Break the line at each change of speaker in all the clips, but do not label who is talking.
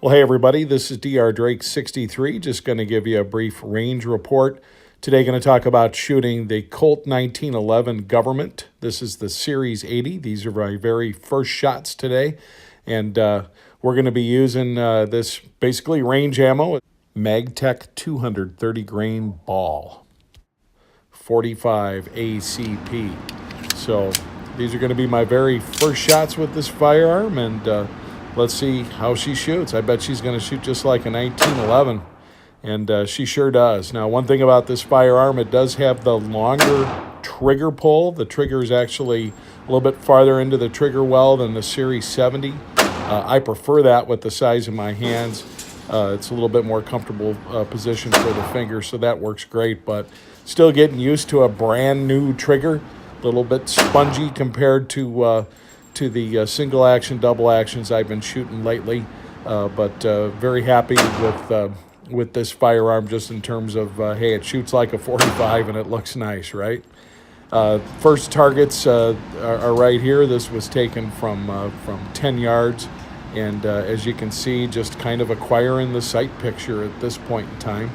Well, hey everybody, this is Dr. Drake 63. Just going to give you a brief range report. Today going to talk about shooting the Colt 1911 Government. This is the Series 80. These are my very first shots today. And we're going to be using this basically range ammo. MagTech 230 grain ball. 45 ACP. So these are going to be my very first shots with this firearm, and let's see how she shoots. I bet she's going to shoot just like a 1911, and she sure does. Now, one thing about this firearm, it does have the longer trigger pull. The trigger is actually a little bit farther into the trigger well than the Series 70. I prefer that with the size of my hands. It's a little bit more comfortable position for the finger, so that works great, but still getting used to a brand new trigger. A little bit spongy compared to the single action, double actions I've been shooting lately, but very happy with this firearm just in terms of, hey, it shoots like a 45 and it looks nice, right? First targets are right here. This was taken from 10 yards. And as you can see, just kind of acquiring the sight picture at this point in time.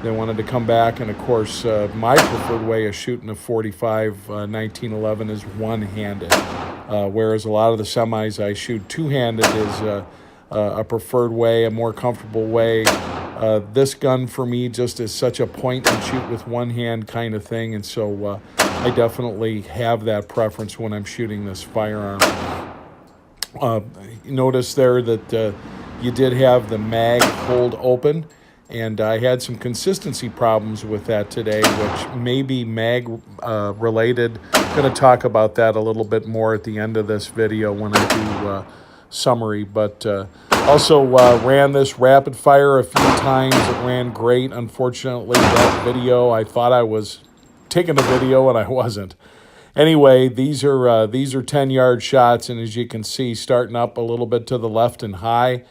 They wanted to come back, and of course, my preferred way of shooting a 45 1911 is one-handed, whereas a lot of the semis I shoot two-handed is a preferred way, a more comfortable way. This gun for me just is such a point and shoot with one hand kind of thing, and so I definitely have that preference when I'm shooting this firearm. Notice there that you did have the mag hold open, and I had some consistency problems with that today, which may be mag related. I'm going to talk about that a little bit more at the end of this video when I do summary, but also ran this rapid fire a few times. It ran great. Unfortunately, that video, I thought I was taking a video and I wasn't. Anyway, these are 10-yard shots, and as you can see, starting up a little bit to the left and high,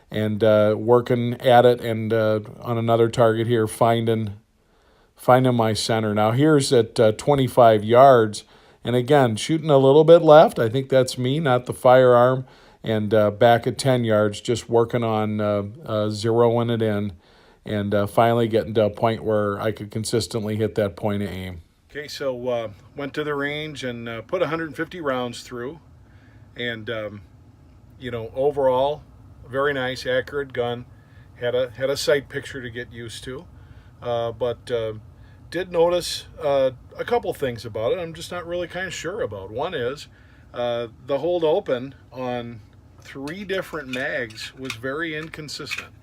and working at it, and on another target here, finding my center. Now here's at 25 yards, and again, shooting a little bit left. I think that's me, not the firearm, and back at 10 yards, just working on zeroing it in, and finally getting to a point where I could consistently hit that point of aim. Okay, so went to the range and put 150 rounds through, and overall, very nice, accurate gun. Had a sight picture to get used to, but did notice a couple things about it I'm just not really kind of sure about. One is the hold open on 3 different mags was very inconsistent,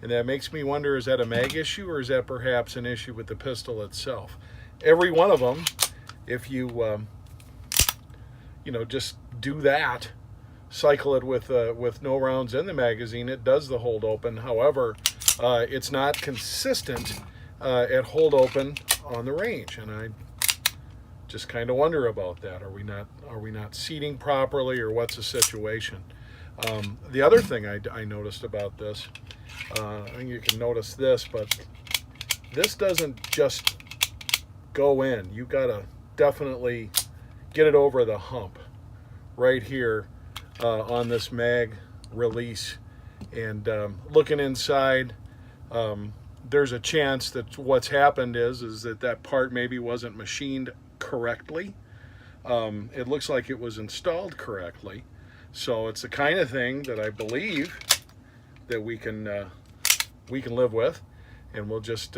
and that makes me wonder, is that a mag issue, or is that perhaps an issue with the pistol itself? Every one of them, if you just do that, cycle it with no rounds in the magazine, it does the hold open. However, it's not consistent at hold open on the range, and I just kind of wonder about that. Are we not seating properly, or what's the situation? The other thing I noticed about this, I think you can notice this, but this doesn't just go in. You gotta definitely get it over the hump right here on this mag release, and looking inside, there's a chance that what's happened is that part maybe wasn't machined correctly. It looks like it was installed correctly, so it's the kind of thing that I believe that we can live with, and we'll just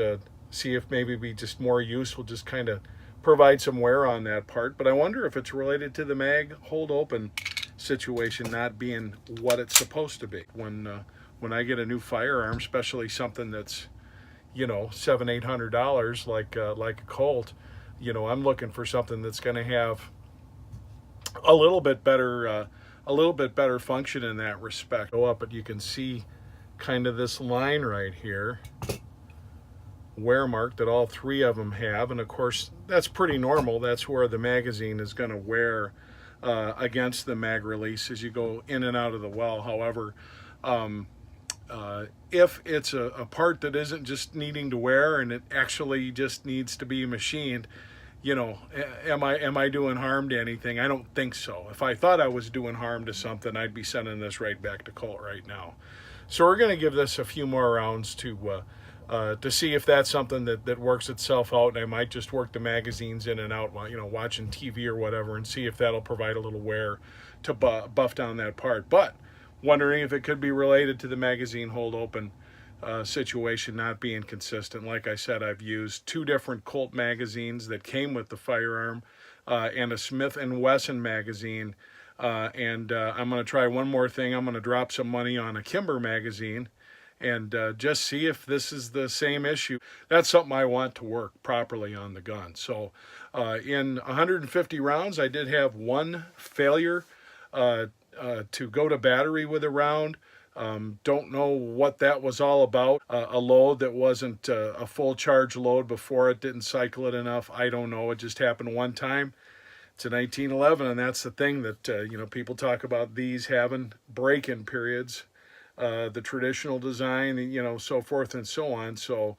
see if maybe be just more use. We'll just kind of provide some wear on that part, but I wonder if it's related to the mag hold open situation not being what it's supposed to be. When I get a new firearm, especially something that's $700-800 like a Colt, I'm looking for something that's going to have a little bit better function in that respect. Go up, but you can see kind of this line right here, wear mark, that all 3 of them have, and of course that's pretty normal. That's where the magazine is going to wear against the mag release as you go in and out of the well. However, if it's a part that isn't just needing to wear and it actually just needs to be machined, am I doing harm to anything? I don't think so. If I thought I was doing harm to something, I'd be sending this right back to Colt right now. So we're going to give this a few more rounds to see if that's something that works itself out. And I might just work the magazines in and out while, you know, watching TV or whatever, and see if that'll provide a little wear to buff down that part. But wondering if it could be related to the magazine hold open situation not being consistent. Like I said, I've used 2 different Colt magazines that came with the firearm, and a Smith & Wesson magazine. I'm going to try one more thing. I'm going to drop some money on a Kimber magazine and just see if this is the same issue. That's something I want to work properly on the gun. So in 150 rounds, I did have 1 failure to go to battery with a round. Don't know what that was all about. A load that wasn't a full charge load before it didn't cycle it enough. I don't know. It just happened one time. It's a 1911, and that's the thing that you know, people talk about these having break-in periods, the traditional design, you know, so forth and so on. So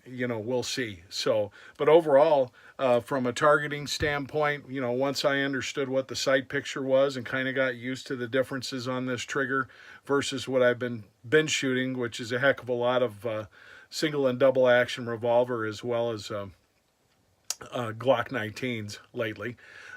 you know, we'll see. So, but overall, from a targeting standpoint, you know, once I understood what the sight picture was and kind of got used to the differences on this trigger versus what I've been shooting, which is a heck of a lot of single and double action revolver, as well as Glock 19s lately,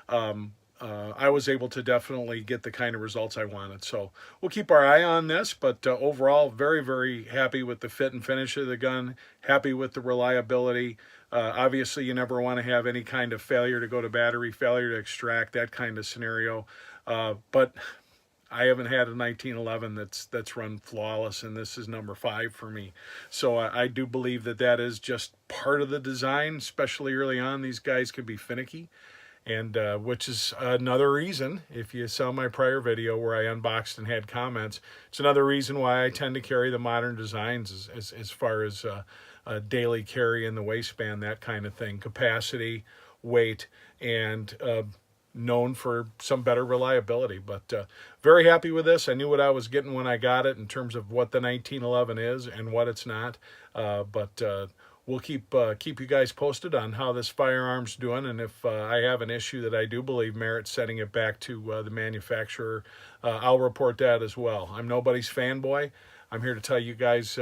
I was able to definitely get the kind of results I wanted. So we'll keep our eye on this, but overall, very, very happy with the fit and finish of the gun, happy with the reliability. Obviously, you never want to have any kind of failure to go to battery, failure to extract, that kind of scenario. But I haven't had a 1911 that's run flawless, and this is number 5 for me. So I do believe that is just part of the design, especially early on. These guys can be finicky, and which is another reason, if you saw my prior video where I unboxed and had comments, it's another reason why I tend to carry the modern designs as far as daily carry in the waistband, that kind of thing, capacity, weight, and known for some better reliability. But very happy with this. I knew what I was getting when I got it in terms of what the 1911 is and what it's not. But we'll keep you guys posted on how this firearm's doing, and if I have an issue that I do believe merits sending it back to the manufacturer, I'll report that as well. I'm nobody's fanboy. I'm here to tell you guys,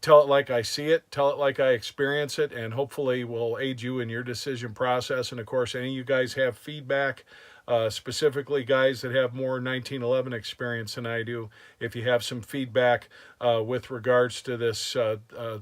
tell it like I see it, tell it like I experience it, and hopefully will aid you in your decision process. And of course, any of you guys have feedback, specifically guys that have more 1911 experience than I do, if you have some feedback with regards to this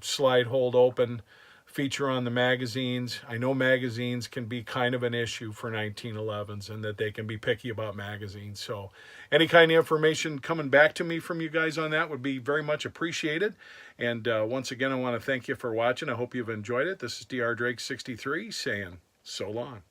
slide hold open feature on the magazines. I know magazines can be kind of an issue for 1911s, and that they can be picky about magazines. So any kind of information coming back to me from you guys on that would be very much appreciated. And once again, I want to thank you for watching. I hope you've enjoyed it. This is DR Drake 63 saying so long.